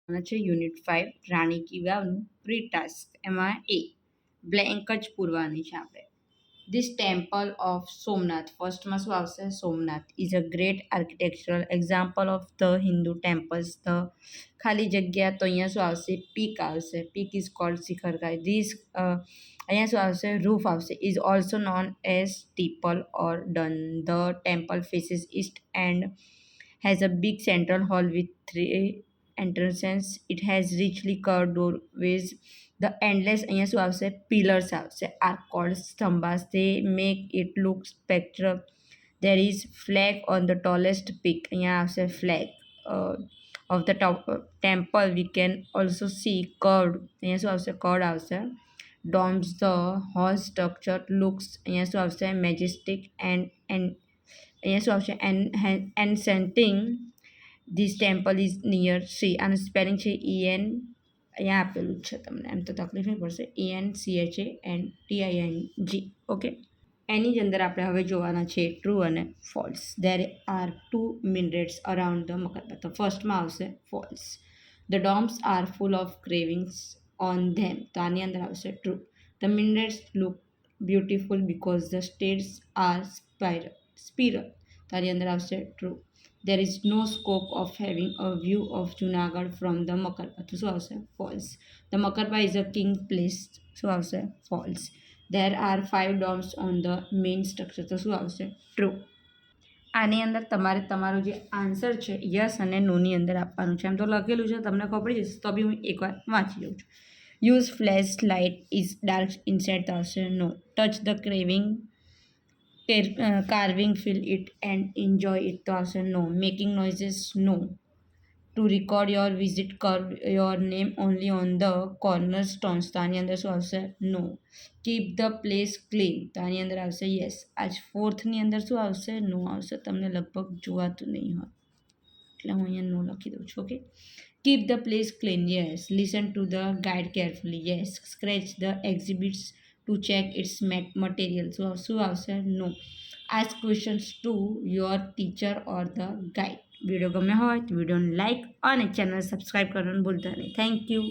છે unit 5 Rani ki વાવનું pre task એમાં એ blank જ પૂરવાની છે આપણે. This temple of Somnath, ફર્સ્ટમાં શું આવશે? Somnath is a great architectural example of the Hindu temples. The ખાલી જગ્યા તો અહીંયા શું આવશે? પીક આવશે. Peak is called શિખરગાય. This અહીંયા શું આવશે? રૂફ આવશે. Is also known as steeple or dome. The temple faces east and has a big central hall with three entrances. It has richly curved doorways. The endless અહીંયા શું આવશે? Pillars આવશે. Are called stambas. They make it look spectral. There is flag on the tallest peak. અહીંયા આવશે flag. Of the top temple we can also see curved. અહીંયા શું આવશે? Curved આવશે. Domes. The whole structure looks અહીંયા શું આવશે? Majestic and અહીંયા શું આવશે? Enchanting. This temple is near sea. આનું સ્પેલિંગ છે EN અહીંયા આપેલું છે તમને, એમ તો તકલીફ નહીં પડશે. ENCHANTING. ઓકે, એની જ અંદર આપણે હવે જોવાના છે ટ્રુ અને false. There are 2 minarets around the Makarba. તો ફર્સ્ટમાં આવશે false. The domes are full of cravings on them. તો આની અંદર આવશે true. The minarets look beautiful because the states are spiral. તો આની અંદર આવશે true. There is no scope of having a view of Junagadh from the Makarba. તો શું આવશે? False. The Makarba is a king place. શું આવશે? False. There are 5 domes on the main structure. તો શું આવશે? True. આની અંદર તમારે તમારો જે આન્સર છે યસ અને નોની અંદર આપવાનું છે. એમ તો લખેલું છે, તમને ખબર પડી જશે, તો બી હું એકવાર વાંચી લઉં છું. Use flash light is dark inside. તો આવશે no. Touch the carving carving, feel it and enjoy it. તો આવશે no. Making noises no. To record your visit, carve your name only on the corner stones. તો આની અંદર શું આવશે? No. Keep the place clean. તો આની અંદર આવશે યસ. આજ ફોર્થની અંદર શું આવશે? નો આવશે. તમને લગભગ જોવાતું નહીં હોય એટલે હું અહીંયા નો લખી દઉં છું. Okay, keep the place clean. Yes. Listen to the guide carefully. Yes. Scratch the exhibits to check its material. So શું આવશે? No. Ask questions to your teacher or the guide. Video ગમ્યો હોય તો વિડીયોને લાઇક અને channel subscribe કરવાનું ભૂલતા નહીં. Thank you.